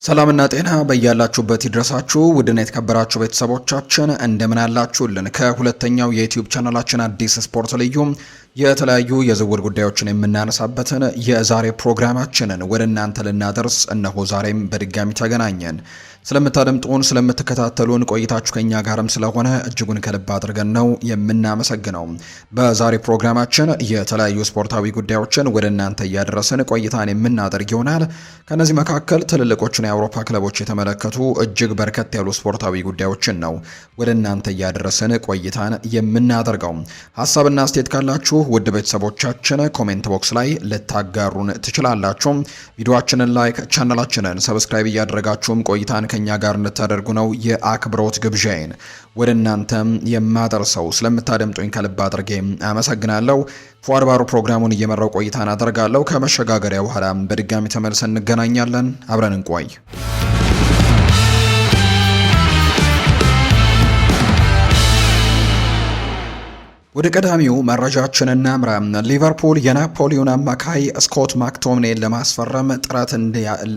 ሰላምና ጤና በያላችሁበት ይድረሳችሁ ውድና የተከበራችሁ ቤተሰቦቻችን እንደምን አላችሁልን? ከሁለተኛው የዩቲዩብ ቻናላችን አዲስ ስፖርት ልዩ የተለያዩ የዝውውር ጉዳዮችን የምናነሳበትን የዛሬ ፕሮግራማችንን ወደ እናንተ ልናደርስ እነሆ ዛሬም በድጋሚ ተገናኘን። ስለምታደምጡን ስለምትከታተሉን ቆይታችሁ ከኛ ጋርም ስለሆነ እጅጉን ከልብ አድርገን ነው የምናመሰግነው። በዛሬ ፕሮግራማችን የተለያዩ ስፖርታዊ ጉዳዮችን ወደ እናንተ እያደረስን ቆይታን የምናደርግ ይሆናል። ከነዚህ መካከል ትልልቆቹን የአውሮፓ ክለቦች የተመለከቱ እጅግ በርከት ያሉ ስፖርታዊ ጉዳዮችን ነው ወደ እናንተ እያደረስን ቆይታን የምናደርገው። ሀሳብና አስተያየት ካላችሁ ውድ ቤተሰቦቻችን ኮሜንት ቦክስ ላይ ልታጋሩን ትችላላችሁ። ቪዲዮአችንን ላይክ፣ ቻናላችንን ሰብስክራይብ እያደረጋችሁም ቆይታን ከኛ ጋር እንድታደርጉ ነው የአክብሮት ግብዣዬን ወደ እናንተም የማደርሰው። ስለምታደምጡኝ ከልብ አድርጌ አመሰግናለሁ። ፏድ ባሩ ፕሮግራሙን እየመራው ቆይታን አደርጋለሁ። ከመሸጋገሪያ በኋላ በድጋሚ ተመልሰን እንገናኛለን። አብረን እንቆይ። ወደ ቀዳሚው መረጃችን እናምራ። ሊቨርፑል የናፖሊዮን አማካይ ስኮት ማክቶሚኔን ለማስፈረም ጥረት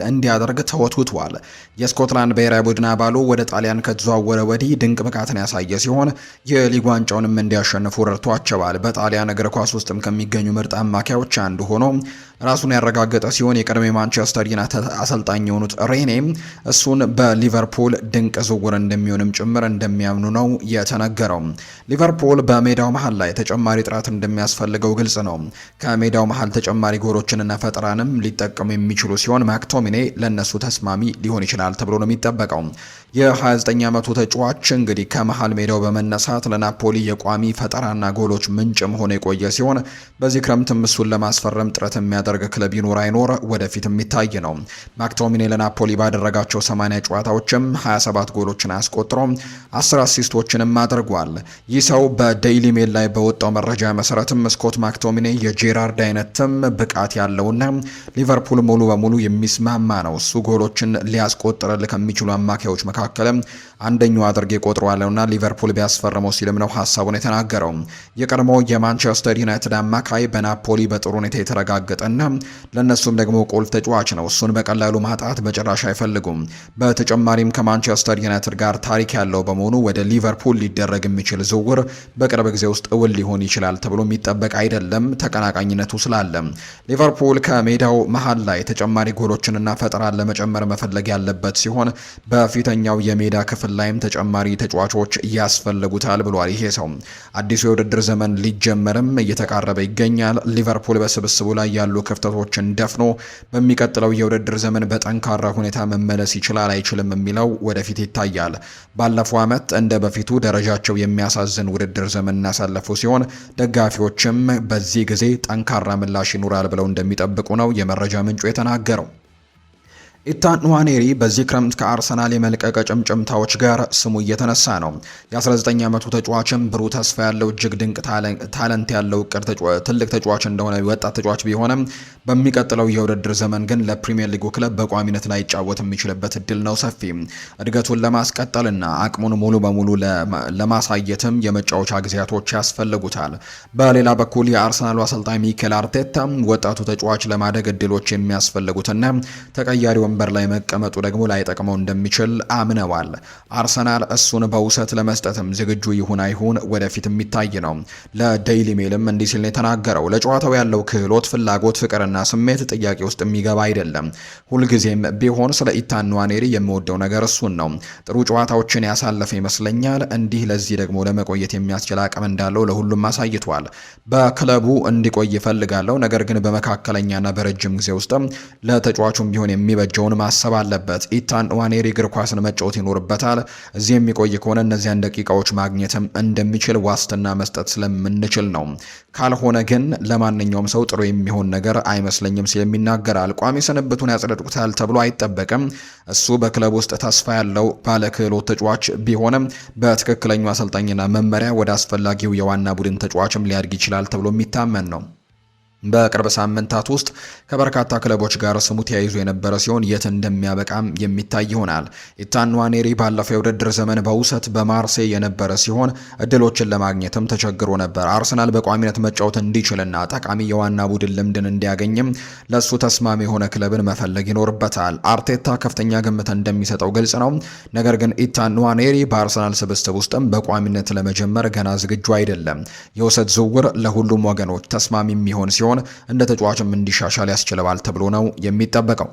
እንዲያደርግ ተወትውቷል። የስኮትላንድ ብሔራዊ ቡድን አባሉ ወደ ጣሊያን ከተዘዋወረ ወዲህ ድንቅ ብቃትን ያሳየ ሲሆን የሊግ ዋንጫውንም እንዲያሸንፉ ረድቷቸዋል። በጣሊያን እግር ኳስ ውስጥም ከሚገኙ ምርጥ አማካዮች አንዱ ሆኖ ራሱን ያረጋገጠ ሲሆን የቀድሞ ማንቸስተር ዩናይትድ አሰልጣኝ የሆኑት ሬኔ እሱን በሊቨርፑል ድንቅ ዝውውር እንደሚሆንም ጭምር እንደሚያምኑ ነው የተነገረው። ሊቨርፑል በሜዳው መሃል ላይ ተጨማሪ ጥራት እንደሚያስፈልገው ግልጽ ነው። ከሜዳው መሃል ተጨማሪ ጎሎችንና ፈጠራንም ሊጠቀሙ የሚችሉ ሲሆን ማክቶሚኔ ለነሱ ተስማሚ ሊሆን ይችላል ተብሎ ነው የሚጠበቀው። የ29 ዓመቱ ተጫዋች እንግዲህ ከመሃል ሜዳው በመነሳት ለናፖሊ የቋሚ ፈጠራና ጎሎች ምንጭም ሆነ የቆየ ሲሆን በዚህ ክረምትም እሱን ለማስፈረም ጥረት የሚያደርግ ክለብ ይኖር አይኖር ወደፊት የሚታይ ነው። ማክቶሚኔ ለናፖሊ ባደረጋቸው 80 ጨዋታዎችም 27 ጎሎችን አስቆጥሮ 10 አሲስቶችንም አድርጓል። ይህ ሰው በዴይሊ ሜል ላይ በወጣው መረጃ መሰረትም ስኮት ማክቶሚኔ የጄራርድ አይነትም ብቃት ያለውና ሊቨርፑል ሙሉ በሙሉ የሚስማማ ነው። እሱ ጎሎችን ሊያስቆጥርል ከሚችሉ አማካዮች መካከል አንደኛው አድርጌ ቆጥሯለውና ሊቨርፑል ቢያስፈርመው ሲልም ነው ሐሳቡን የተናገረው። የቀድሞ የማንቸስተር ዩናይትድ አማካይ በናፖሊ በጥሩ ሁኔታ የተረጋገጠና ለነሱም ደግሞ ቁልፍ ተጫዋች ነው። እሱን በቀላሉ ማጣት በጭራሽ አይፈልጉም። በተጨማሪም ከማንቸስተር ዩናይትድ ጋር ታሪክ ያለው በመሆኑ ወደ ሊቨርፑል ሊደረግ የሚችል ዝውውር በቅርብ ጊዜ ውስጥ እውን ሊሆን ይችላል ተብሎ የሚጠበቅ አይደለም። ተቀናቃኝነቱ ስላለ ሊቨርፑል ከሜዳው መሃል ላይ ተጨማሪ ጎሎችንና ፈጠራን ለመጨመር መፈለግ ያለበት ሲሆን በፊተኛው የሜዳ ክፍል ላይም ተጨማሪ ተጫዋቾች ያስፈልጉታል ብሏል። ይሄ ሰው አዲሱ የውድድር ዘመን ሊጀመርም እየተቃረበ ይገኛል። ሊቨርፑል በስብስቡ ላይ ያሉ ክፍተቶችን ደፍኖ በሚቀጥለው የውድድር ዘመን በጠንካራ ሁኔታ መመለስ ይችላል አይችልም የሚለው ወደፊት ይታያል። ባለፈው ዓመት እንደ በፊቱ ደረጃቸው የሚያሳዝን ውድድር ዘመን እናሳለፉ ሲሆን ደጋፊዎችም በዚህ ጊዜ ጠንካራ ምላሽ ይኖራል ብለው እንደሚጠብቁ ነው የመረጃ ምንጩ የተናገረው። ኢታን ንዋኔሪ በዚህ ክረምት ከአርሰናል የመልቀቅ ጭምጭምታዎች ጋር ስሙ እየተነሳ ነው። የ19 ዓመቱ ተጫዋችም ብሩህ ተስፋ ያለው እጅግ ድንቅ ታለንት ያለው ትልቅ ተጫዋች እንደሆነ ወጣት ተጫዋች ቢሆንም በሚቀጥለው የውድድር ዘመን ግን ለፕሪሚየር ሊጉ ክለብ በቋሚነት ላይ ይጫወት የሚችልበት እድል ነው ሰፊ። እድገቱን ለማስቀጠልና አቅሙን ሙሉ በሙሉ ለማሳየትም የመጫወቻ ጊዜያቶች ያስፈልጉታል። በሌላ በኩል የአርሰናሉ አሰልጣኝ ሚኬል አርቴታ ወጣቱ ተጫዋች ለማደግ እድሎች የሚያስፈልጉትና ተቀያሪ ወንበር ላይ መቀመጡ ደግሞ ላይጠቅመው እንደሚችል አምነዋል። አርሰናል እሱን በውሰት ለመስጠትም ዝግጁ ይሁን አይሁን ወደፊት የሚታይ ነው። ለዴይሊ ሜልም እንዲህ ሲል ነው የተናገረው። ለጨዋታው ያለው ክህሎት፣ ፍላጎት፣ ፍቅርና ስሜት ጥያቄ ውስጥ የሚገባ አይደለም። ሁልጊዜም ቢሆን ስለ ኢታን ንዋኔሪ የምወደው ነገር እሱን ነው። ጥሩ ጨዋታዎችን ያሳለፈ ይመስለኛል። እንዲህ ለዚህ ደግሞ ለመቆየት የሚያስችል አቅም እንዳለው ለሁሉም አሳይቷል። በክለቡ እንዲቆይ ይፈልጋለሁ፣ ነገር ግን በመካከለኛና በረጅም ጊዜ ውስጥ ለተጫዋቹም ቢሆን የሚበጀውን ማሰብ አለበት። ኢታን ንዋኔሪ እግር ኳስን መጫወት ይኖርበታል። እዚህ የሚቆይ ከሆነ እነዚያን ደቂቃዎች ማግኘትም እንደሚችል ዋስትና መስጠት ስለምንችል ነው። ካልሆነ ግን ለማንኛውም ሰው ጥሩ የሚሆን ነገር አይመስለኝም ሲል ይናገራል። ቋሚ ስንብቱን ያጸድቁታል ተብሎ አይጠበቅም። እሱ በክለብ ውስጥ ተስፋ ያለው ባለክህሎት ተጫዋች ቢሆንም በትክክለኛው አሰልጣኝና መመሪያ ወደ አስፈላጊው የዋና ቡድን ተጫዋችም ሊያድግ ይችላል ተብሎ የሚታመን ነው። በቅርብ ሳምንታት ውስጥ ከበርካታ ክለቦች ጋር ስሙ ተያይዞ የነበረ ሲሆን የት እንደሚያበቃም የሚታይ ይሆናል። ኢታን ንዋኔሪ ባለፈው የውድድር ዘመን በውሰት በማርሴይ የነበረ ሲሆን እድሎችን ለማግኘትም ተቸግሮ ነበር። አርሰናል በቋሚነት መጫወት እንዲችልና ጠቃሚ የዋና ቡድን ልምድን እንዲያገኝም ለሱ ተስማሚ የሆነ ክለብን መፈለግ ይኖርበታል። አርቴታ ከፍተኛ ግምት እንደሚሰጠው ግልጽ ነው። ነገር ግን ኢታን ንዋኔሪ በአርሰናል ስብስብ ውስጥም በቋሚነት ለመጀመር ገና ዝግጁ አይደለም። የውሰት ዝውውር ለሁሉም ወገኖች ተስማሚ የሚሆን ሲሆን እንደ ተጫዋችም እንዲሻሻል ያስችለዋል ተብሎ ነው የሚጠበቀው።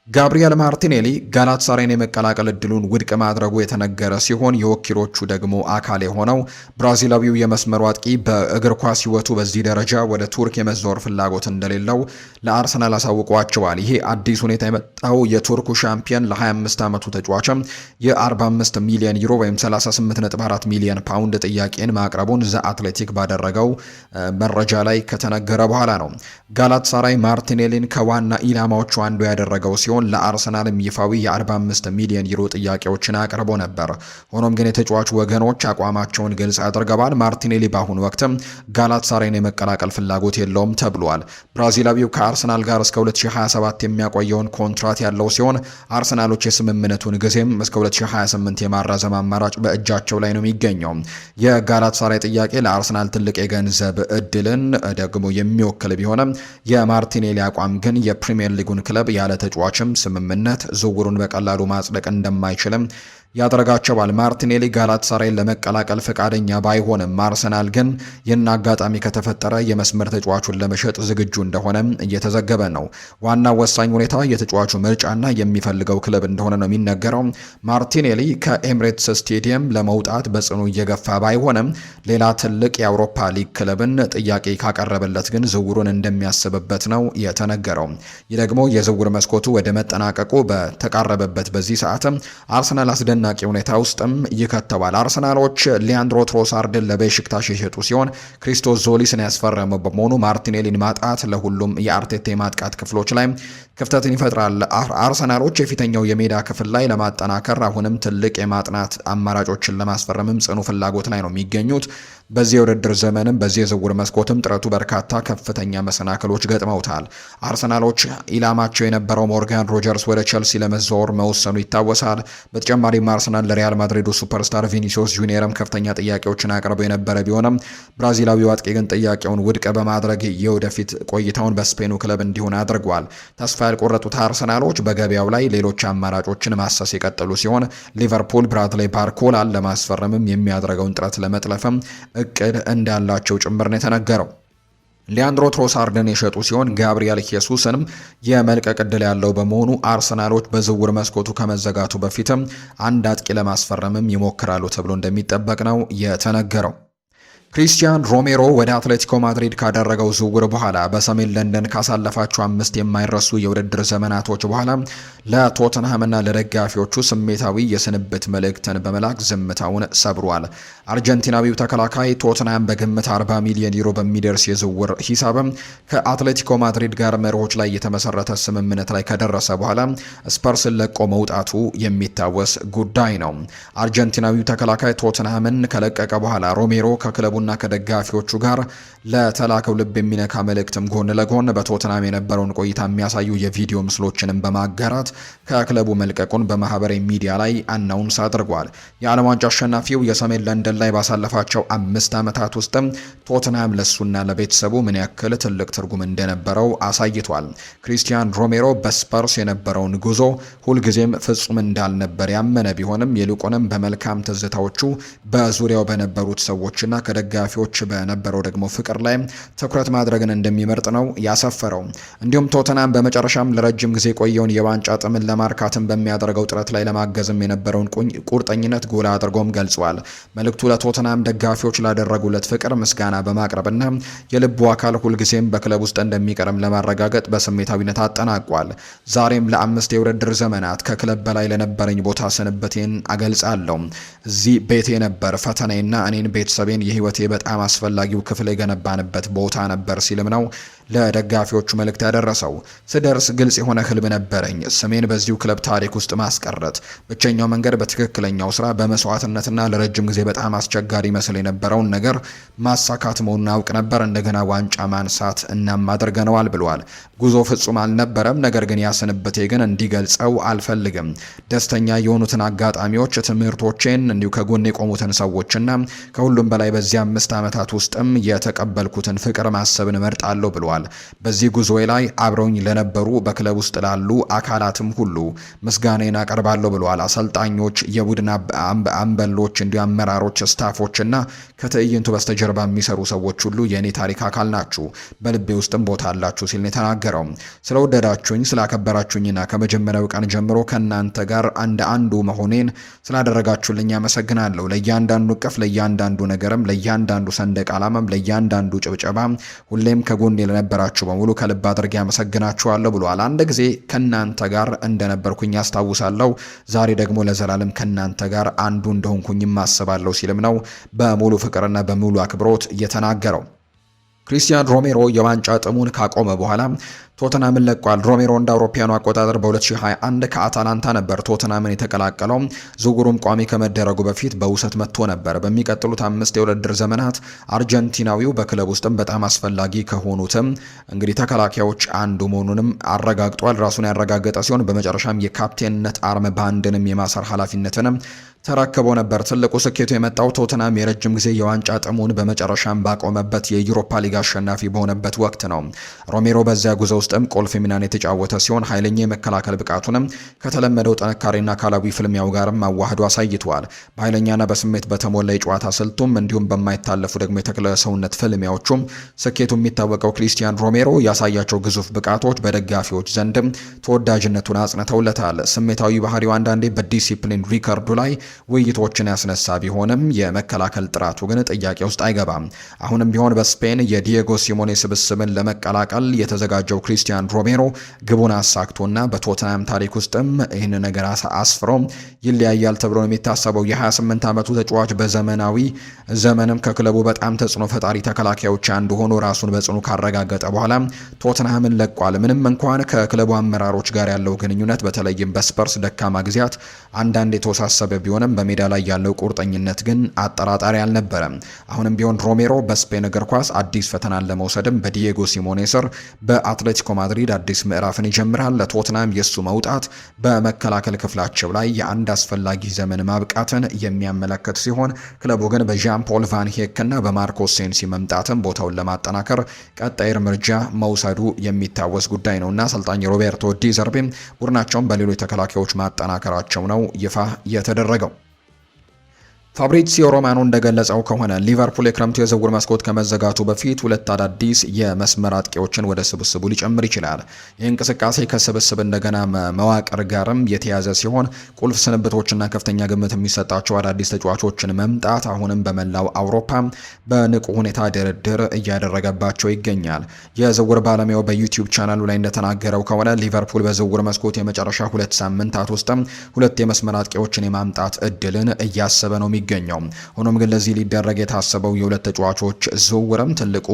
ጋብሪኤል ማርቲኔሊ ጋላታሳራይን የመቀላቀል እድሉን ውድቅ ማድረጉ የተነገረ ሲሆን የወኪሎቹ ደግሞ አካል የሆነው ብራዚላዊው የመስመሩ አጥቂ በእግር ኳስ ሕይወቱ በዚህ ደረጃ ወደ ቱርክ የመዘወር ፍላጎት እንደሌለው ለአርሰናል አሳውቋቸዋል። ይሄ አዲስ ሁኔታ የመጣው የቱርኩ ሻምፒየን ለ25 ዓመቱ ተጫዋችም የ45 ሚሊዮን ዩሮ ወይም 38.4 ሚሊዮን ፓውንድ ጥያቄን ማቅረቡን ዘ አትሌቲክ ባደረገው መረጃ ላይ ከተነገረ በኋላ ነው። ጋላታሳራይ ማርቲኔሊን ከዋና ኢላማዎቹ አንዱ ያደረገው ሲሆን ለአርሰናልም ይፋዊ የ45 ሚሊዮን ዩሮ ጥያቄዎችን አቅርቦ ነበር። ሆኖም ግን የተጫዋቹ ወገኖች አቋማቸውን ግልጽ አድርገዋል። ማርቲኔሊ በአሁኑ ወቅትም ጋላታሳራይን የመቀላቀል ፍላጎት የለውም ተብሏል። ብራዚላዊው ከአርሰናል ጋር እስከ 2027 የሚያቆየውን ኮንትራት ያለው ሲሆን አርሰናሎች የስምምነቱን ጊዜም እስከ 2028 የማራዘም አማራጭ በእጃቸው ላይ ነው የሚገኘው። የጋላታሳራይ ጥያቄ ለአርሰናል ትልቅ የገንዘብ እድልን ደግሞ የሚወክል ቢሆንም የማርቲኔሊ አቋም ግን የፕሪሚየር ሊጉን ክለብ ያለ ተጫዋችም ስምምነት ዝውውሩን በቀላሉ ማጽደቅ እንደማይችልም ያደረጋቸዋል። ማርቲኔሊ ጋላታሳራይን ለመቀላቀል ፈቃደኛ ባይሆንም አርሰናል ግን ይህን አጋጣሚ ከተፈጠረ የመስመር ተጫዋቹን ለመሸጥ ዝግጁ እንደሆነ እየተዘገበ ነው። ዋናው ወሳኝ ሁኔታ የተጫዋቹ ምርጫና የሚፈልገው ክለብ እንደሆነ ነው የሚነገረው። ማርቲኔሊ ከኤምሬትስ ስቴዲየም ለመውጣት በጽኑ እየገፋ ባይሆንም ሌላ ትልቅ የአውሮፓ ሊግ ክለብን ጥያቄ ካቀረበለት ግን ዝውውሩን እንደሚያስብበት ነው የተነገረው። ይህ ደግሞ የዝውውር መስኮቱ ወደ መጠናቀቁ በተቃረበበት በዚህ ሰዓትም አርሰናል አስደናቂ ሁኔታ ውስጥም ይከተዋል። አርሰናሎች ሊያንድሮ ትሮሳርድን ለቤሽክታሽ የሸጡ ሲሆን ክሪስቶስ ዞሊስን ያስፈረመው በመሆኑ ማርቲኔሊን ማጣት ለሁሉም የአርቴታ የማጥቃት ክፍሎች ላይ ክፍተትን ይፈጥራል። አርሰናሎች የፊተኛው የሜዳ ክፍል ላይ ለማጠናከር አሁንም ትልቅ የማጥናት አማራጮችን ለማስፈረምም ጽኑ ፍላጎት ላይ ነው የሚገኙት። በዚህ የውድድር ዘመንም በዚህ የዝውውር መስኮትም ጥረቱ በርካታ ከፍተኛ መሰናክሎች ገጥመውታል። አርሰናሎች ኢላማቸው የነበረው ሞርጋን ሮጀርስ ወደ ቸልሲ ለመዘዋወር መወሰኑ ይታወሳል። በተጨማሪም አርሰናል ለሪያል ማድሪዱ ሱፐርስታር ቪኒሲዮስ ጁኒየርም ከፍተኛ ጥያቄዎችን አቅርበው የነበረ ቢሆንም ብራዚላዊው አጥቂ ግን ጥያቄውን ውድቅ በማድረግ የወደፊት ቆይታውን በስፔኑ ክለብ እንዲሆን አድርጓል። ተስፋ ያልቆረጡት አርሰናሎች በገበያው ላይ ሌሎች አማራጮችን ማሰስ የቀጠሉ ሲሆን ሊቨርፑል ብራድሌይ ባርኮላን ለማስፈረምም የሚያደርገውን ጥረት ለመጥለፍም እቅድ እንዳላቸው ጭምር ነው የተነገረው። ሊያንድሮ ትሮሳርድን የሸጡ ሲሆን ጋብሪኤል ሄሱስንም የመልቀቅ ዕድል ያለው በመሆኑ አርሰናሎች በዝውውር መስኮቱ ከመዘጋቱ በፊትም አንድ አጥቂ ለማስፈረምም ይሞክራሉ ተብሎ እንደሚጠበቅ ነው የተነገረው። ክሪስቲያን ሮሜሮ ወደ አትሌቲኮ ማድሪድ ካደረገው ዝውውር በኋላ በሰሜን ለንደን ካሳለፋቸው 5 የማይረሱ የውድድር ዘመናቶች በኋላ ለቶተንሃምና ለደጋፊዎቹ ስሜታዊ የስንብት መልእክትን በመላክ ዝምታውን ሰብሯል። አርጀንቲናዊው ተከላካይ ቶተንሃም በግምት 40 ሚሊዮን ዩሮ በሚደርስ የዝውውር ሂሳብም ከአትሌቲኮ ማድሪድ ጋር መርሆች ላይ የተመሰረተ ስምምነት ላይ ከደረሰ በኋላ ስፐርስን ለቆ መውጣቱ የሚታወስ ጉዳይ ነው። አርጀንቲናዊው ተከላካይ ቶተንሃምን ከለቀቀ በኋላ ሮሜሮ ከክለቡ ና ከደጋፊዎቹ ጋር ለተላከው ልብ የሚነካ መልእክትም ጎን ለጎን በቶተንሃም የነበረውን ቆይታ የሚያሳዩ የቪዲዮ ምስሎችንም በማጋራት ከክለቡ መልቀቁን በማህበራዊ ሚዲያ ላይ አናውንስ አድርጓል። የዓለም ዋንጫ አሸናፊው የሰሜን ለንደን ላይ ባሳለፋቸው 5 ዓመታት ውስጥም ቶተንሃም ለሱና ለቤተሰቡ ምን ያክል ትልቅ ትርጉም እንደነበረው አሳይቷል። ክሪስቲያን ሮሜሮ በስፐርስ የነበረውን ጉዞ ሁልጊዜም ፍጹም እንዳልነበር ያመነ ቢሆንም ይልቁንም በመልካም ትዝታዎቹ በዙሪያው በነበሩት ሰዎችና ከደጋፊዎች በነበረው ደግሞ ፍቅር ላይ ትኩረት ማድረግን እንደሚመርጥ ነው ያሰፈረው። እንዲሁም ቶተንሃም በመጨረሻም ለረጅም ጊዜ ቆየውን የዋንጫ ጥምን ለማርካትም በሚያደርገው ጥረት ላይ ለማገዝም የነበረውን ቁርጠኝነት ጎላ አድርጎም ገልጿል። መልእክቱ ለቶተንሃም ደጋፊዎች ላደረጉለት ፍቅር ምስጋና በማቅረብና የልቡ አካል ሁልጊዜም በክለብ ውስጥ እንደሚቀርም ለማረጋገጥ በስሜታዊነት አጠናቋል። ዛሬም ለ5 የውድድር ዘመናት ከክለብ በላይ ለነበረኝ ቦታ ስንብቴን አገልጻለሁ። እዚህ ቤቴ ነበር፣ ፈተናዬና እኔን ቤተሰቤን የህይወቴ በህይወቴ በጣም አስፈላጊው ክፍል የገነባንበት ቦታ ነበር ሲልም ነው ለደጋፊዎቹ መልእክት ያደረሰው። ስደርስ ግልጽ የሆነ ህልም ነበረኝ፣ ስሜን በዚሁ ክለብ ታሪክ ውስጥ ማስቀረት። ብቸኛው መንገድ በትክክለኛው ስራ በመስዋዕትነትና ለረጅም ጊዜ በጣም አስቸጋሪ መስል የነበረውን ነገር ማሳካት መሆኑን አውቅ ነበር። እንደገና ዋንጫ ማንሳት እናም አድርገነዋል ብሏል። ጉዞ ፍጹም አልነበረም፣ ነገር ግን ያስንበቴ ግን እንዲገልጸው አልፈልግም። ደስተኛ የሆኑትን አጋጣሚዎች፣ ትምህርቶቼን፣ እንዲሁ ከጎን የቆሙትን ሰዎችና ከሁሉም በላይ በዚህ 5 ዓመታት ውስጥም የተቀበልኩትን ፍቅር ማሰብን እመርጣለሁ ብሏል። በዚህ ጉዞዬ ላይ አብረውኝ ለነበሩ በክለብ ውስጥ ላሉ አካላትም ሁሉ ምስጋናን አቀርባለሁ ብሏል። አሰልጣኞች፣ የቡድን አምበሎች፣ እንዲሁ አመራሮች፣ ስታፎችና ከትዕይንቱ በስተጀርባ የሚሰሩ ሰዎች ሁሉ የእኔ ታሪክ አካል ናችሁ፣ በልቤ ውስጥም ቦታ አላችሁ ሲል ነው የተናገረው። ስለወደዳችሁኝ፣ ስላከበራችሁኝና ከመጀመሪያው ቀን ጀምሮ ከእናንተ ጋር አንዱ መሆኔን ስላደረጋችሁልኝ አመሰግናለሁ። ለእያንዳንዱ እቅፍ፣ ለእያንዳንዱ ነገርም፣ ለእያንዳንዱ ሰንደቅ ዓላማም፣ ለእያንዳንዱ ጭብጨባ ሁሌም ከጎኔ ለነበራችሁ በሙሉ ከልብ አድርጌ አመሰግናችኋለሁ ብሏል። አንድ ጊዜ ከእናንተ ጋር እንደነበርኩኝ አስታውሳለሁ፣ ዛሬ ደግሞ ለዘላለም ከእናንተ ጋር አንዱ እንደሆንኩኝ ማስባለሁ ሲልም ነው በሙሉ ፍቅርና በሙሉ አክብሮት የተናገረው። ክሪስቲያን ሮሜሮ የዋንጫ ጥሙን ካቆመ በኋላ ቶተናምን ለቋል። ሮሜሮ እንደ አውሮፓውያኑ አቆጣጠር በ2021 ከአታላንታ ነበር ቶተናምን የተቀላቀለው። ዝውውሩም ቋሚ ከመደረጉ በፊት በውሰት መጥቶ ነበር። በሚቀጥሉት 5 የውድድር ዘመናት አርጀንቲናዊው በክለብ ውስጥም በጣም አስፈላጊ ከሆኑትም እንግዲህ ተከላካዮች አንዱ መሆኑንም አረጋግጧል። ራሱን ያረጋገጠ ሲሆን በመጨረሻም የካፕቴንነት አርም ባንድንም የማሰር ኃላፊነትንም ተረክቦ ነበር። ትልቁ ስኬቱ የመጣው ቶተናም የረጅም ጊዜ የዋንጫ ጥሙን በመጨረሻም ባቆመበት የዩሮፓ ሊግ አሸናፊ በሆነበት ወቅት ነው። ሮሜሮ በዚያ ጉዞ ውስጥም ቁልፍ ሚናን የተጫወተ ሲሆን ኃይለኛ የመከላከል ብቃቱንም ከተለመደው ጥንካሬና አካላዊ ፍልሚያው ጋርም አዋህዶ አሳይቷል። በኃይለኛና በስሜት በተሞላ የጨዋታ ስልቱም እንዲሁም በማይታለፉ ደግሞ የተክለ ሰውነት ፍልሚያዎቹም ስኬቱ የሚታወቀው ክሪስቲያን ሮሜሮ ያሳያቸው ግዙፍ ብቃቶች በደጋፊዎች ዘንድም ተወዳጅነቱን አጽንተውለታል። ስሜታዊ ባህሪው አንዳንዴ በዲሲፕሊን ሪከርዱ ላይ ውይይቶችን ያስነሳ ቢሆንም የመከላከል ጥራቱ ግን ጥያቄ ውስጥ አይገባም። አሁንም ቢሆን በስፔን የዲየጎ ሲሞኔ ስብስብን ለመቀላቀል የተዘጋጀው ክሪስቲያን ሮሜሮ ግቡን አሳክቶና በቶተናም ታሪክ ውስጥም ይህን ነገር አስፍሮ ይለያያል ተብሎ የሚታሰበው የ28 ዓመቱ ተጫዋች በዘመናዊ ዘመንም ከክለቡ በጣም ተጽዕኖ ፈጣሪ ተከላካዮች አንዱ ሆኖ ራሱን በጽኑ ካረጋገጠ በኋላ ቶተናምን ለቋል። ምንም እንኳን ከክለቡ አመራሮች ጋር ያለው ግንኙነት በተለይም በስፐርስ ደካማ ጊዜያት አንዳንድ የተወሳሰበ ቢሆንም በሜዳ ላይ ያለው ቁርጠኝነት ግን አጠራጣሪ አልነበረም። አሁንም ቢሆን ሮሜሮ በስፔን እግር ኳስ አዲስ ፈተናን ለመውሰድም በዲየጎ ሲሞኔ ስር በአትሌቲኮ ማድሪድ አዲስ ምዕራፍን ይጀምራል። ለቶትናም የሱ መውጣት በመከላከል ክፍላቸው ላይ የአንድ አስፈላጊ ዘመን ማብቃትን የሚያመለክት ሲሆን ክለቡ ግን በዣን ፖል ቫን ሄክ እና በማርኮስ ሴንሲ መምጣትም ቦታውን ለማጠናከር ቀጣይ እርምጃ መውሰዱ የሚታወስ ጉዳይ ነውና አሰልጣኝ ሮቤርቶ ዲ ዘርቤም ቡድናቸውን በሌሎች ተከላካዮች ማጠናከራቸው ነው ይፋ የተደረገው። ፋብሪዚዮ ሮማኖ እንደገለጸው ከሆነ ሊቨርፑል የክረምቱ የዝውውር መስኮት ከመዘጋቱ በፊት 2 አዳዲስ የመስመር አጥቂዎችን ወደ ስብስቡ ሊጨምር ይችላል። ይህ እንቅስቃሴ ከስብስብ እንደገና መዋቅር ጋርም የተያዘ ሲሆን ቁልፍ ስንብቶችና ከፍተኛ ግምት የሚሰጣቸው አዳዲስ ተጫዋቾችን መምጣት አሁንም በመላው አውሮፓ በንቁ ሁኔታ ድርድር እያደረገባቸው ይገኛል። የዝውውር ባለሙያው በዩቲዩብ ቻናሉ ላይ እንደተናገረው ከሆነ ሊቨርፑል በዝውውር መስኮት የመጨረሻ 2 ሳምንታት ውስጥም 2 የመስመር አጥቂዎችን የማምጣት እድልን እያሰበ ነው የሚገኘው። ሆኖም ግን ለዚህ ሊደረግ የታሰበው የሁለት ተጫዋቾች ዝውውርም ትልቁ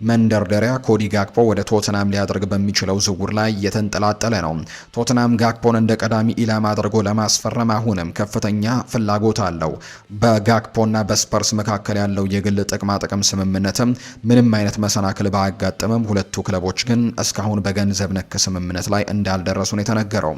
መንደርደሪያ ኮዲ ጋክፖ ወደ ቶተናም ሊያደርግ በሚችለው ዝውውር ላይ የተንጠላጠለ ነው። ቶተናም ጋክፖን እንደ ቀዳሚ ኢላማ አድርጎ ለማስፈረም አሁንም ከፍተኛ ፍላጎት አለው። በጋክፖና በስፐርስ መካከል ያለው የግል ጥቅማ ጥቅም ስምምነትም ምንም አይነት መሰናክል ባያጋጥምም ሁለቱ ክለቦች ግን እስካሁን በገንዘብ ነክ ስምምነት ላይ እንዳልደረሱ ነው የተነገረው።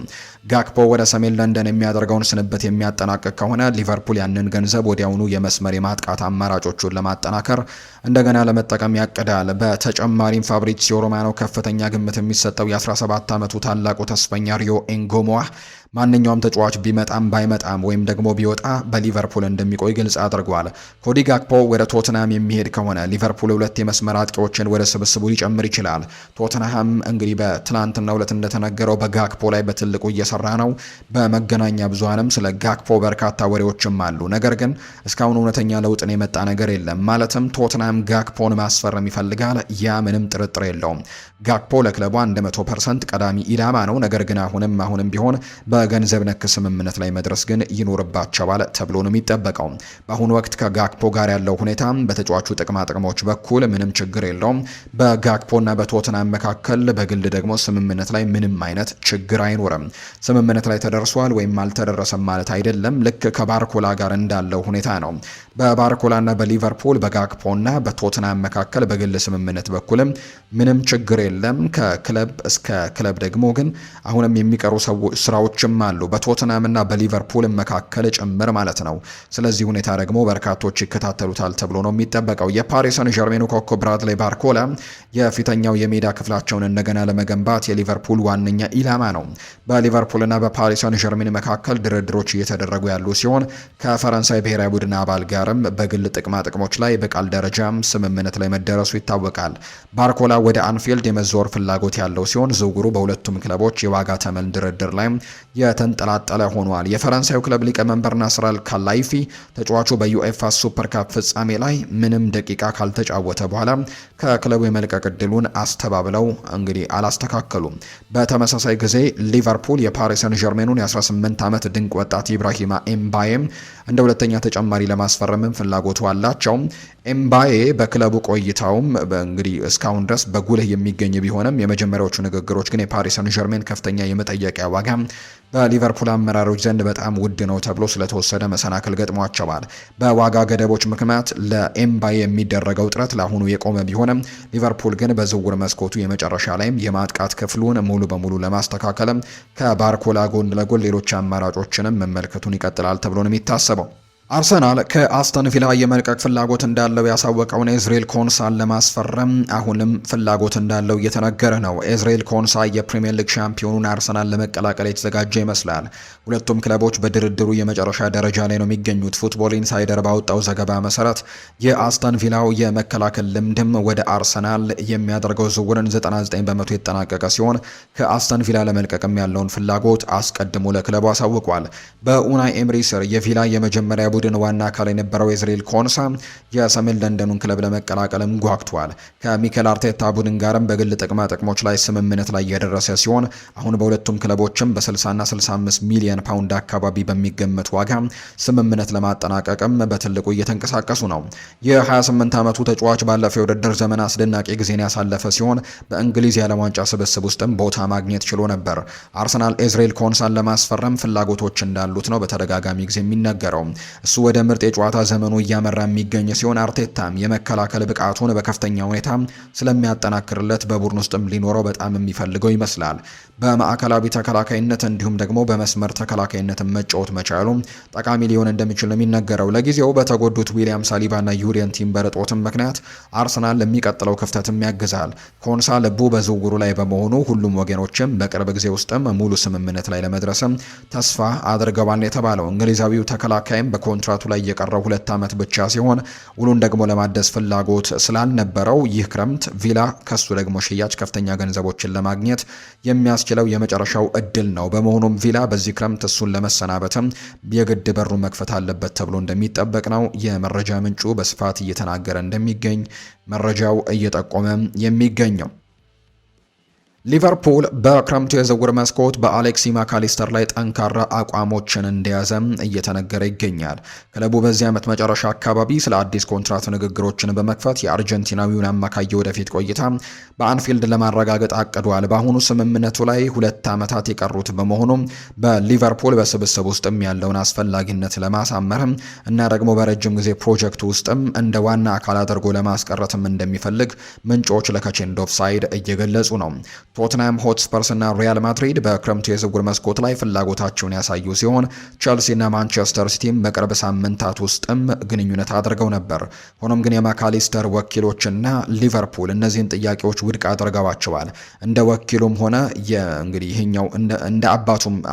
ጋክፖ ወደ ሰሜን ለንደን የሚያደርገውን ስንብት የሚያጠናቅቅ ከሆነ ሊቨርፑል ያንን ገንዘብ ወዲያውኑ የመስመር የማጥቃት አማራጮቹን ለማጠናከር እንደገና ለመጠቀም ያቅዳል። በተጨማሪም ፋብሪዚዮ ሮማኖ ከፍተኛ ግምት የሚሰጠው የ17 ዓመቱ ታላቁ ተስፈኛ ሪዮ ኤንጎሞዋ ማንኛውም ተጫዋች ቢመጣም ባይመጣም ወይም ደግሞ ቢወጣ በሊቨርፑል እንደሚቆይ ግልጽ አድርጓል። ኮዲ ጋክፖ ወደ ቶትናም የሚሄድ ከሆነ ሊቨርፑል 2 የመስመር አጥቂዎችን ወደ ስብስቡ ሊጨምር ይችላል። ቶትናም እንግዲህ በትላንትናው ዕለት እንደተነገረው በጋክፖ ላይ በትልቁ እየሰራ ነው። በመገናኛ ብዙሃንም ስለ ጋክፖ በርካታ ወሬዎችም አሉ። ነገር ግን እስካሁን እውነተኛ ለውጥን የመጣ ነገር የለም። ማለትም ቶትናም ቶትናም ጋክፖን ማስፈረም ይፈልጋል። ያ ምንም ጥርጥር የለውም። ጋክፖ ለክለቡ 100% ቀዳሚ ኢላማ ነው። ነገር ግን አሁንም ቢሆን በገንዘብ ነክ ስምምነት ላይ መድረስ ግን ይኖርባቸዋል ተብሎ ነው የሚጠበቀው። በአሁኑ ወቅት ከጋክፖ ጋር ያለው ሁኔታ በተጫዋቹ ጥቅማ ጥቅሞች በኩል ምንም ችግር የለውም። በጋክፖና በቶትናም መካከል በግል ደግሞ ስምምነት ላይ ምንም አይነት ችግር አይኖርም። ስምምነት ላይ ተደርሷል ወይም አልተደረሰም ማለት አይደለም። ልክ ከባርኮላ ጋር እንዳለው ሁኔታ ነው። በባርኮላና በሊቨርፑል በጋክፖና በቶትናም መካከል በግል ስምምነት በኩልም ምንም ችግር የለም። ከክለብ እስከ ክለብ ደግሞ ግን አሁንም የሚቀሩ ስራዎችም አሉ፣ በቶትናምና በሊቨርፑል መካከል ጭምር ማለት ነው። ስለዚህ ሁኔታ ደግሞ በርካቶች ይከታተሉታል ተብሎ ነው የሚጠበቀው። የፓሪስ ሰን ዠርሜኑ ኮከብ ብራድሊ ባርኮላ የፊተኛው የሜዳ ክፍላቸውን እንደገና ለመገንባት የሊቨርፑል ዋነኛ ኢላማ ነው። በሊቨርፑልና በፓሪስ ሰን ዠርሜን መካከል ድርድሮች እየተደረጉ ያሉ ሲሆን ከፈረንሳይ ብሔራዊ ቡድን አባል ጋርም በግል ጥቅማ ጥቅሞች ላይ በቃል ደረጃም ስምምነት ላይ መደረሱ ይታወቃል። ባርኮላ ወደ አንፊልድ የመዘወር ፍላጎት ያለው ሲሆን ዝውውሩ በሁለቱም ክለቦች የዋጋ ተመን ድርድር ላይ የተንጠላጠለ ሆኗል። የፈረንሳዩ ክለብ ሊቀመንበር ናስር አል ካላይፊ ተጫዋቹ በዩኤፋ ሱፐር ካፕ ፍጻሜ ላይ ምንም ደቂቃ ካልተጫወተ በኋላ ከክለቡ የመልቀቅ ዕድሉን አስተባብለው እንግዲህ አላስተካከሉም። በተመሳሳይ ጊዜ ሊቨርፑል የፓሪስ ሰን ዠርሜኑን የ18 ዓመት ድንቅ ወጣት ኢብራሂማ ኤምባዬም እንደ ሁለተኛ ተጨማሪ ለማስፈረምም ፍላጎቱ አላቸው። ኤምባዬ በክለቡ ቆይታውም እንግዲህ እስካሁን ድረስ በጉልህ የሚገኝ ቢሆንም የመጀመሪያዎቹ ንግግሮች ግን የፓሪስ ሰን ዠርሜን ከፍተኛ የመጠየቂያ ዋጋ በሊቨርፑል አመራሮች ዘንድ በጣም ውድ ነው ተብሎ ስለተወሰደ መሰናክል ገጥሟቸዋል። በዋጋ ገደቦች ምክንያት ለኤምባዬ የሚደረገው ጥረት ለአሁኑ የቆመ ቢሆንም ሊቨርፑል ግን በዝውውር መስኮቱ የመጨረሻ ላይም የማጥቃት ክፍሉን ሙሉ በሙሉ ለማስተካከልም ከባርኮላ ጎን ለጎን ሌሎች አማራጮችንም መመልከቱን ይቀጥላል ተብሎ ነው የሚታሰበው። አርሰናል ከአስተን ቪላ የመልቀቅ ፍላጎት እንዳለው ያሳወቀውን ኤዝሬል ኮንሳን ለማስፈረም አሁንም ፍላጎት እንዳለው እየተነገረ ነው። ኤዝሬል ኮንሳ የፕሪሚየር ሊግ ሻምፒዮኑን አርሰናል ለመቀላቀል የተዘጋጀ ይመስላል። ሁለቱም ክለቦች በድርድሩ የመጨረሻ ደረጃ ላይ ነው የሚገኙት። ፉትቦል ኢንሳይደር ባወጣው ዘገባ መሰረት የአስተን ቪላው የመከላከል ልምድም ወደ አርሰናል የሚያደርገው ዝውውርን 99 በመቶ የተጠናቀቀ ሲሆን ከአስተን ቪላ ለመልቀቅም ያለውን ፍላጎት አስቀድሞ ለክለቡ አሳውቋል። በኡናይ ኤምሪ ስር የቪላ የመጀመሪያ ቡድን ዋና አካል የነበረው ኤዝሬል ኮንሳ የሰሜን ለንደኑን ክለብ ለመቀላቀልም ጓግቷል። ከሚኬል አርቴታ ቡድን ጋርም በግል ጥቅማ ጥቅሞች ላይ ስምምነት ላይ የደረሰ ሲሆን አሁን በሁለቱም ክለቦችም በ60ና 65 ሚሊዮን ፓውንድ አካባቢ በሚገመት ዋጋ ስምምነት ለማጠናቀቅም በትልቁ እየተንቀሳቀሱ ነው። የ28 ዓመቱ ተጫዋች ባለፈው የውድድር ዘመን አስደናቂ ጊዜን ያሳለፈ ሲሆን በእንግሊዝ የዓለም ዋንጫ ስብስብ ውስጥም ቦታ ማግኘት ችሎ ነበር። አርሰናል ኤዝሬል ኮንሳን ለማስፈረም ፍላጎቶች እንዳሉት ነው በተደጋጋሚ ጊዜ የሚነገረው። እሱ ወደ ምርጥ የጨዋታ ዘመኑ እያመራ የሚገኝ ሲሆን አርቴታም የመከላከል ብቃቱን በከፍተኛ ሁኔታ ስለሚያጠናክርለት በቡድን ውስጥም ሊኖረው በጣም የሚፈልገው ይመስላል። በማዕከላዊ ተከላካይነት እንዲሁም ደግሞ በመስመር ተከላካይነት መጫወት መቻሉ ጠቃሚ ሊሆን እንደሚችል ነው የሚነገረው። ለጊዜው በተጎዱት ዊሊያም ሳሊባና ዩሪየን ቲምበር እጦትም ምክንያት አርሰናል ለሚቀጥለው ክፍተትም ያግዛል። ኮንሳ ልቡ በዝውውሩ ላይ በመሆኑ ሁሉም ወገኖችም በቅርብ ጊዜ ውስጥም ሙሉ ስምምነት ላይ ለመድረስም ተስፋ አድርገዋል የተባለው እንግሊዛዊው ተከላካይም በኮንትራቱ ላይ የቀረው 2 ዓመት ብቻ ሲሆን ውሉን ደግሞ ለማደስ ፍላጎት ስላልነበረው ይህ ክረምት ቪላ ከሱ ደግሞ ሽያጭ ከፍተኛ ገንዘቦችን ለማግኘት የሚያስችለው የመጨረሻው እድል ነው። በመሆኑም ቪላ በዚህ ክረምት እሱን ለመሰናበትም የግድ በሩ መክፈት አለበት ተብሎ እንደሚጠበቅ ነው የመረጃ ምንጩ በስፋት እየተናገረ እንደሚገኝ መረጃው እየጠቆመ የሚገኘው። ሊቨርፑል በክረምቱ የዝውውር መስኮት በአሌክሲ ማካሊስተር ላይ ጠንካራ አቋሞችን እንደያዘ እየተነገረ ይገኛል። ክለቡ በዚህ ዓመት መጨረሻ አካባቢ ስለ አዲስ ኮንትራት ንግግሮችን በመክፈት የአርጀንቲናዊውን አማካይ ወደፊት ቆይታ በአንፊልድ ለማረጋገጥ አቅዷል። በአሁኑ ስምምነቱ ላይ 2 ዓመታት የቀሩት በመሆኑ በሊቨርፑል በስብስብ ውስጥም ያለውን አስፈላጊነት ለማሳመር እና ደግሞ በረጅም ጊዜ ፕሮጀክቱ ውስጥም እንደ ዋና አካል አድርጎ ለማስቀረትም እንደሚፈልግ ምንጮች ለከቼንድ ኦፍሳይድ እየገለጹ ነው። ቶትናም ሆትስፐርስ እና ሪያል ማድሪድ በክረምቱ የዝውውር መስኮት ላይ ፍላጎታቸውን ያሳዩ ሲሆን ቸልሲ እና ማንቸስተር ሲቲም በቅርብ ሳምንታት ውስጥም ግንኙነት አድርገው ነበር። ሆኖም ግን የማካሊስተር ወኪሎችና ሊቨርፑል እነዚህን ጥያቄዎች ውድቅ አድርገዋቸዋል። እንደ ወኪሉም ሆነ እንግዲህ ይሄኛው እንደ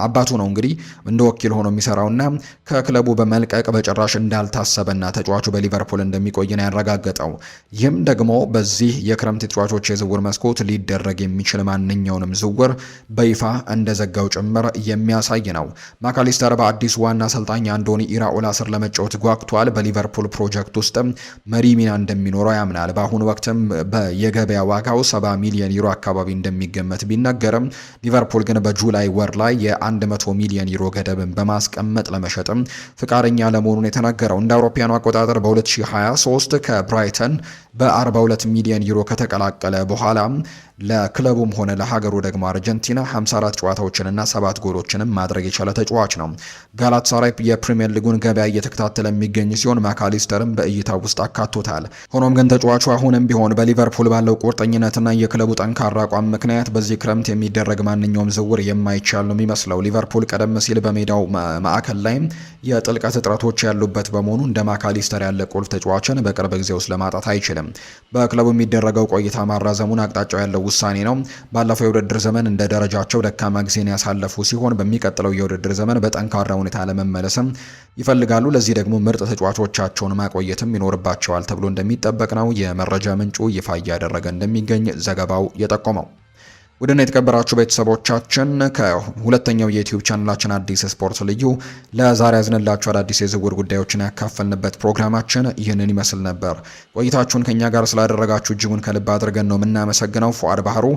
አባቱ ነው እንግዲህ እንደ ወኪል ሆኖ የሚሰራውና ከክለቡ በመልቀቅ በጭራሽ እንዳልታሰበና ተጫዋቹ በሊቨርፑል እንደሚቆይ ነው ያረጋገጠው። ይህም ደግሞ በዚህ የክረምት ተጫዋቾች የዝውውር መስኮት ሊደረግ የሚችል ማንኛውንም ዝውውር በይፋ እንደዘጋው ጭምር የሚያሳይ ነው። ማካሊስተር በአዲሱ ዋና አሰልጣኝ አንዶኒ ኢራኦላ ስር ለመጫወት ጓግቷል። በሊቨርፑል ፕሮጀክት ውስጥም መሪ ሚና እንደሚኖረው ያምናል። በአሁኑ ወቅትም የገበያ ዋጋው 70 ሚሊዮን ዩሮ አካባቢ እንደሚገመት ቢነገርም ሊቨርፑል ግን በጁላይ ወር ላይ የ100 ሚሊዮን ዩሮ ገደብን በማስቀመጥ ለመሸጥም ፍቃደኛ ለመሆኑን የተናገረው እንደ አውሮፓውያኑ አቆጣጠር በ2023 ከብራይተን በ42 ሚሊዮን ዩሮ ከተቀላቀለ በኋላ ለክለቡም ሆነ ለሀገሩ ደግሞ አርጀንቲና 54 ጨዋታዎችንና 7 ጎሎችንም ማድረግ የቻለ ተጫዋች ነው። ጋላታሳራይ የፕሪሚየር ሊጉን ገበያ እየተከታተለ የሚገኝ ሲሆን ማካሊስተርም በእይታ ውስጥ አካቶታል። ሆኖም ግን ተጫዋቹ አሁንም ቢሆን በሊቨርፑል ባለው ቁርጠኝነትና የክለቡ ጠንካራ አቋም ምክንያት በዚህ ክረምት የሚደረግ ማንኛውም ዝውውር የማይቻል ነው የሚመስለው። ሊቨርፑል ቀደም ሲል በሜዳው ማዕከል ላይ የጥልቀት እጥረቶች ያሉበት በመሆኑ እንደ ማካሊስተር ያለ ቁልፍ ተጫዋችን በቅርብ ጊዜ ውስጥ ለማጣት አይችልም። በክለቡ የሚደረገው ቆይታ ማራዘሙን አቅጣጫው ያለው ውሳኔ ነው። ባለፈው የውድድር ዘመን እንደ ደረጃቸው ደካማ ጊዜን ያሳለፉ ሲሆን በሚቀጥለው የውድድር ዘመን በጠንካራ ሁኔታ ለመመለስም ይፈልጋሉ። ለዚህ ደግሞ ምርጥ ተጫዋቾቻቸውን ማቆየትም ይኖርባቸዋል ተብሎ እንደሚጠበቅ ነው የመረጃ ምንጩ ይፋ እያደረገ እንደሚገኝ ዘገባው የጠቆመው። ውድና የተከበራችሁ ቤተሰቦቻችን ከሁለተኛው የዩቲዩብ ቻናላችን አዲስ ስፖርት ልዩ ለዛሬ ያዝንላችሁ አዳዲስ የዝውውር ጉዳዮችን ያካፈልንበት ፕሮግራማችን ይህንን ይመስል ነበር። ቆይታችሁን ከኛ ጋር ስላደረጋችሁ እጅጉን ከልብ አድርገን ነው የምናመሰግነው። ፉአድ ባህሩ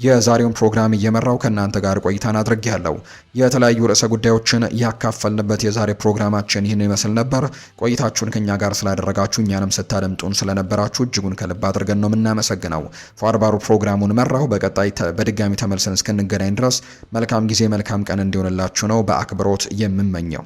የዛሬውን ፕሮግራም እየመራው ከእናንተ ጋር ቆይታን አድርጌያለሁ። የተለያዩ ርዕሰ ጉዳዮችን ያካፈልንበት የዛሬ ፕሮግራማችን ይህንን ይመስል ነበር። ቆይታችሁን ከኛ ጋር ስላደረጋችሁ እኛንም ስታደምጡን ስለነበራችሁ እጅጉን ከልብ አድርገን ነው የምናመሰግነው። ፉአድ ባህሩ ፕሮግራሙን መራው። በቀጣይ በድጋሚ ተመልሰን እስክንገናኝ ድረስ መልካም ጊዜ መልካም ቀን እንዲሆንላችሁ ነው በአክብሮት የምመኘው።